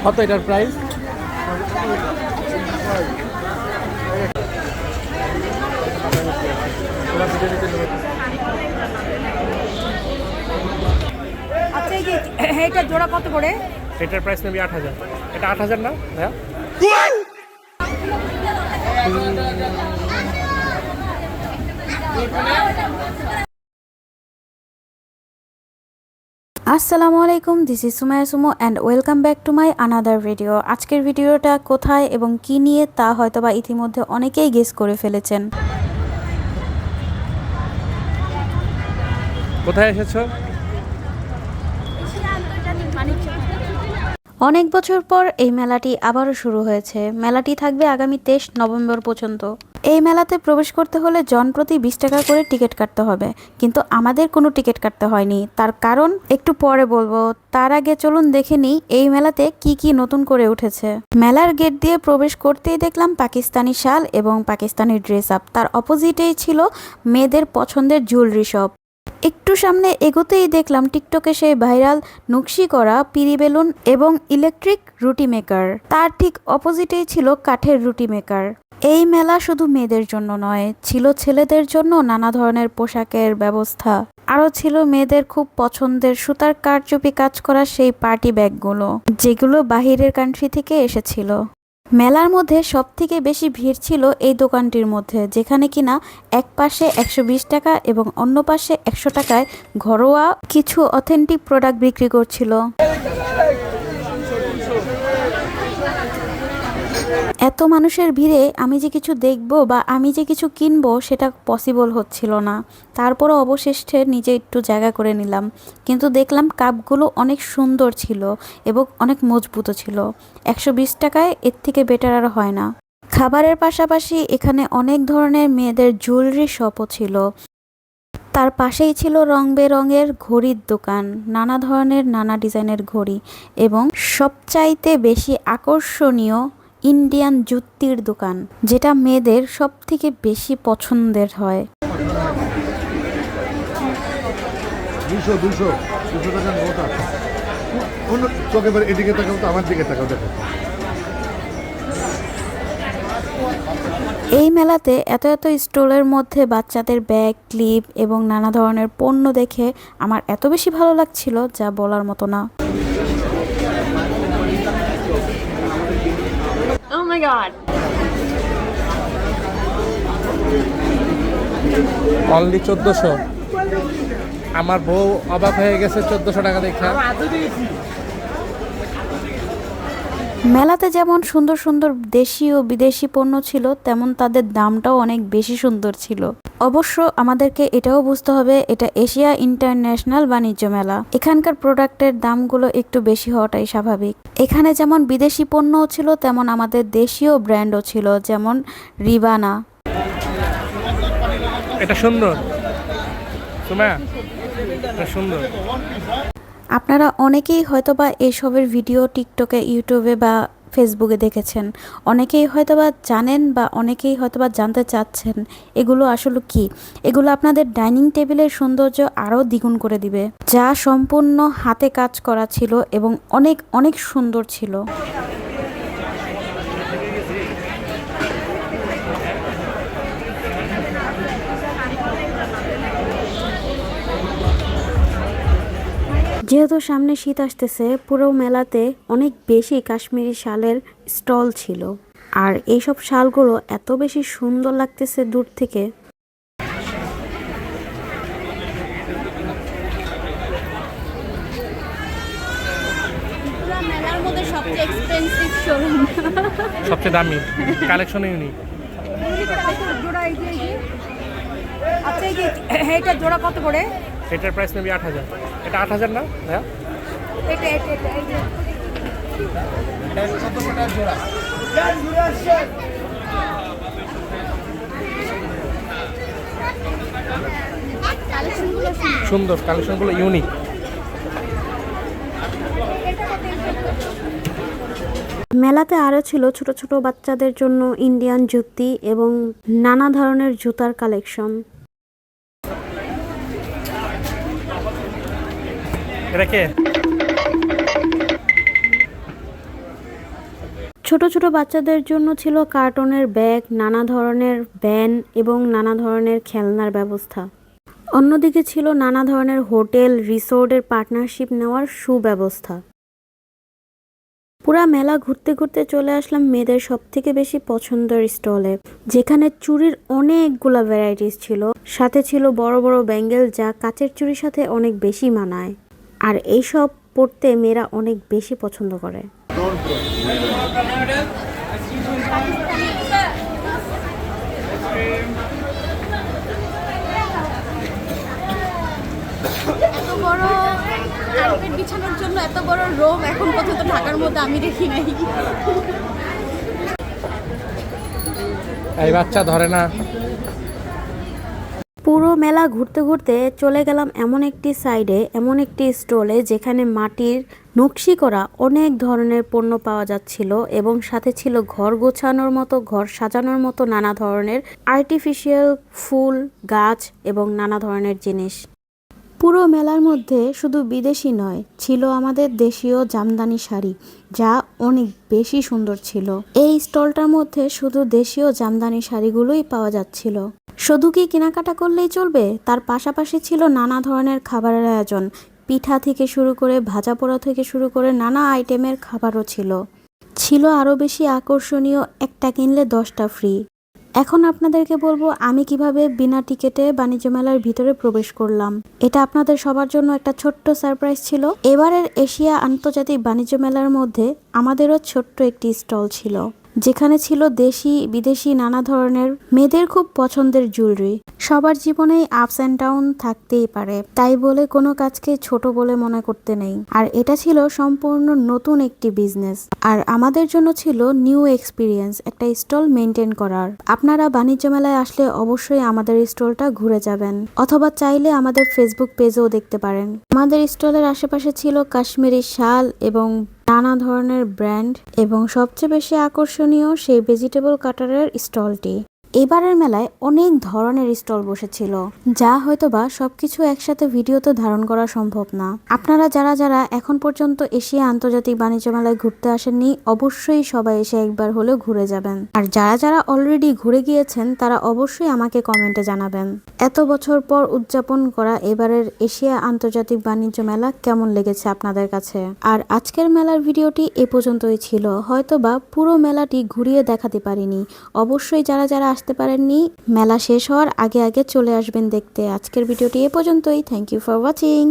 কত এটার প্রাইস? আচ্ছা, এই যে এইটার জোড়া কত করে? এটার প্রাইস নেবি 8,000। এটা 8,000 না ভাইয়া? আসসালামু আলাইকুম, this is Sumaiya Sumo and welcome back to my another video. আজকের ভিডিওটা কোথায় এবং কি নিয়ে তা হয়তোবা ইতিমধ্যে অনেকেই গেস করে ফেলেছেন। কোথায় এসেছো? অনেক বছর পর এই মেলাটি আবারও শুরু হয়েছে। মেলাটি থাকবে আগামী 23 নভেম্বর পর্যন্ত। এই মেলাতে প্রবেশ করতে হলে জনপ্রতি 20 টাকা করে টিকিট কাটতে হবে, কিন্তু আমাদের কোনো টিকিট কাটতে হয়নি। তার কারণ একটু পরে বলবো। তার আগে চলুন দেখে নিই এই মেলাতে কি কি নতুন করে উঠেছে। মেলার গেট দিয়ে প্রবেশ করতেই দেখলাম পাকিস্তানি শাল এবং পাকিস্তানি ড্রেস আপ। তার অপোজিটেই ছিল মেয়েদের পছন্দের জুয়েলারি শপ। একটু সামনে এগোতেই দেখলাম টিকটকে সেই ভাইরাল নকশি করা পিরি বেলুন এবং ইলেকট্রিক রুটি মেকার। তার ঠিক অপোজিটেই ছিল কাঠের রুটি মেকার। এই মেলা শুধু মেয়েদের জন্য নয়, ছিল ছেলেদের জন্য নানা ধরনের পোশাকের ব্যবস্থা। আরও ছিল মেয়েদের খুব পছন্দের সুতার কারচুপি কাজ করা সেই পার্টি ব্যাগগুলো, যেগুলো বাহিরের কান্ট্রি থেকে এসেছিল। মেলার মধ্যে সবথেকে বেশি ভিড় ছিল এই দোকানটির মধ্যে, যেখানে কিনা এক পাশে 120 টাকা এবং অন্য পাশে 100 টাকায় ঘরোয়া কিছু অথেন্টিক প্রোডাক্ট বিক্রি করছিল। এত মানুষের ভিড়ে আমি যে কিছু দেখব বা আমি যে কিছু কিনবো সেটা পসিবল হচ্ছিল না। তারপরও অবশেষে নিজে একটু জায়গা করে নিলাম, কিন্তু দেখলাম কাপগুলো অনেক সুন্দর ছিল এবং অনেক মজবুতও ছিল। 120 টাকায় এর থেকে বেটার আর হয় না। খাবারের পাশাপাশি এখানে অনেক ধরনের মেয়েদের জুয়েলারি শপও ছিল। তার পাশেই ছিল রং বেরঙের ঘড়ির দোকান, নানা ধরনের নানা ডিজাইনের ঘড়ি এবং সবচাইতে বেশি আকর্ষণীয় ইন্ডিয়ান জুতির দোকান, যেটা মেয়েদের সব থেকে বেশি পছন্দের হয়। 200 টাকার নোট আছে। চোখে এদিকে তাকাও তো আমার দিকে তাকাও, দেখো। এই মেলাতে এত এত স্টলের মধ্যে বাচ্চাদের ব্যাগ, ক্লিপ এবং নানা ধরনের পণ্য দেখে আমার এত বেশি ভালো লাগছিল যা বলার মতো না। Oh my god. অনলি 1400। আমার বউ অবাক হয়ে গেছে 1400 টাকা দেখে। মেলাতে যেমন সুন্দর সুন্দর দেশি ও বিদেশি পণ্য ছিল, তেমন তাদের দামটাও অনেক বেশি সুন্দর ছিল। অবশ্য আমাদেরকে এটাও বুঝতে হবে, এটা এশিয়া ইন্টারন্যাশনাল বাণিজ্য মেলা। এখানকার প্রোডাক্টের দামগুলো একটু বেশি হওয়াটাই স্বাভাবিক। এখানে যেমন বিদেশি পণ্যও ছিল, তেমন আমাদের দেশীয় ব্র্যান্ডও ছিল, যেমন রিবানা। এটা সুন্দর সুমাইয়া, এটা সুন্দর। আপনারা অনেকেই হয়তোবা এসবের ভিডিও টিকটকে, ইউটিউবে বা ফেসবুকে দেখেছেন। অনেকেই হয়তোবা জানেন বা অনেকেই হয়তোবা জানতে চাচ্ছেন এগুলো আসলে কি। এগুলো আপনাদের ডাইনিং টেবিলের সৌন্দর্য আরও দ্বিগুণ করে দিবে, যা সম্পূর্ণ হাতে কাজ করা ছিল এবং অনেক অনেক সুন্দর ছিল। যেহেতু সামনে শীত আসতেছে, পুরো মেলাতে অনেক বেশি কাশ্মীরি শালের স্টল ছিল। আর এইসব শালগুলো এত বেশি সুন্দর লাগতেছে দূর থেকে। মেলার মধ্যে সবচেয়ে এক্সপেন্সিভ শোরুম, সবচেয়ে দামি কালেকশন ইউনিক। আচ্ছা, এই যে এইটার জোড়া কত করে? এটার প্রাইস নেবি 8,000। এটা 8,000 না ভাইয়া? এটা এটা এটা এই যে সুন্দর কালেকশনগুলো ইউনিক। মেলাতে আরও ছিল ছোট ছোট বাচ্চাদের জন্য ইন্ডিয়ান জুতি এবং নানা ধরনের জুতার কালেকশন। এটা কে? ছোট ছোট বাচ্চাদের জন্য ছিল কার্টুনের ব্যাগ, নানা ধরনের ভ্যান এবং নানা ধরনের খেলনার ব্যবস্থা। অন্যদিকে ছিল নানা ধরনের হোটেল, রিসোর্টের পার্টনারশিপ নেওয়ার সুব্যবস্থা। পুরা মেলা ঘুরতে ঘুরতে চলে আসলাম মেয়েদের সবথেকে বেশি পছন্দের স্টলে, যেখানে চুড়ির অনেকগুলা ভ্যারাইটিস ছিল। সাথে ছিল বড় বড় ব্যাঙ্গেল, যা কাচের চুড়ির সাথে অনেক বেশি মানায়, আর এইসব পরতে মেয়েরা অনেক বেশি পছন্দ করে। এত বড় কার্পেট বিছানোর জন্য এত বড় রুম এখন পর্যন্ত ঢাকার মধ্যে আমি দেখি নাই। এই বাচ্চা ধরে না। পুরো মেলা ঘুরতে ঘুরতে চলে গেলাম এমন একটি সাইডে, এমন একটি স্টলে, যেখানে মাটির নকশি করা অনেক ধরনের পণ্য পাওয়া যাচ্ছিল এবং সাথে ছিল ঘর গোছানোর মতো, ঘর সাজানোর মতো নানা ধরনের আর্টিফিশিয়াল ফুল, গাছ এবং নানা ধরনের জিনিস। পুরো মেলার মধ্যে শুধু বিদেশি নয়, ছিল আমাদের দেশীয় জামদানি শাড়ি, যা অনেক বেশি সুন্দর ছিল। এই স্টলটার মধ্যে শুধু দেশীয় জামদানি শাড়িগুলোই পাওয়া যাচ্ছিল। শুধু কি কেনাকাটা করলেই চলবে? তার পাশাপাশি ছিল নানা ধরনের খাবারের আয়োজন, পিঠা থেকে শুরু করে ভাজা পোড়া থেকে শুরু করে নানা আইটেমের খাবারও ছিল। ছিল আরও বেশি আকর্ষণীয়, একটা কিনলে 10টা ফ্রি। এখন আপনাদেরকে বলবো আমি কিভাবে বিনা টিকেটে বাণিজ্য মেলার ভিতরে প্রবেশ করলাম। এটা আপনাদের সবার জন্য একটা ছোট্ট সারপ্রাইজ ছিল। এবারের এশিয়া আন্তর্জাতিক বাণিজ্য মেলার মধ্যে আমাদেরও ছোট্ট একটি স্টল ছিল, যেখানে ছিল দেশি বিদেশি নানা ধরনের মেয়েদের খুব পছন্দের জুয়েলারি। সবার জীবনেই আপস অ্যান্ড ডাউন থাকতেই পারে, তাই বলে কোনো কাজকে ছোট বলে মনে করতে নেই। আর এটা ছিল সম্পূর্ণ নতুন একটি বিজনেস, আর আমাদের জন্য ছিল নিউ এক্সপিরিয়েন্স একটা স্টল মেনটেন করার। আপনারা বাণিজ্য মেলায় আসলে অবশ্যই আমাদের স্টলটা ঘুরে যাবেন, অথবা চাইলে আমাদের ফেসবুক পেজেও দেখতে পারেন। আমাদের স্টলের আশেপাশে ছিল কাশ্মীরি শাল এবং নানা ধরনের ব্র্যান্ড, এবং সবচেয়ে বেশি আকর্ষণীয় সেই ভেজিটেবল কাটারের স্টলটি। এবারের মেলায় অনেক ধরনের স্টল বসেছিল, যা হয়তোবা সবকিছু একসাথে ভিডিওতে ধারণ করা সম্ভব না। আপনারা যারা যারা এখন পর্যন্ত এশিয়া আন্তর্জাতিক বাণিজ্য মেলায় ঘুরতে আসেননি, অবশ্যই সবাই এসে একবার হলেও ঘুরে যাবেন। আর যারা যারা অলরেডি ঘুরে গিয়েছেন, তারা অবশ্যই আমাকে কমেন্টে জানাবেন এত বছর পর উদযাপন করা এবারের এশিয়া আন্তর্জাতিক বাণিজ্য মেলা কেমন লেগেছে আপনাদের কাছে। আর আজকের মেলার ভিডিওটি এ পর্যন্তই ছিল, হয়তোবা পুরো মেলাটি ঘুরিয়ে দেখাতে পারিনি। অবশ্যই যারা যারা আসতে পারেননি, মেলা শেষ হওয়ার আগে আগে চলে আসবেন দেখতে। আজকের ভিডিওটি এ পর্যন্তই। Thank you for watching.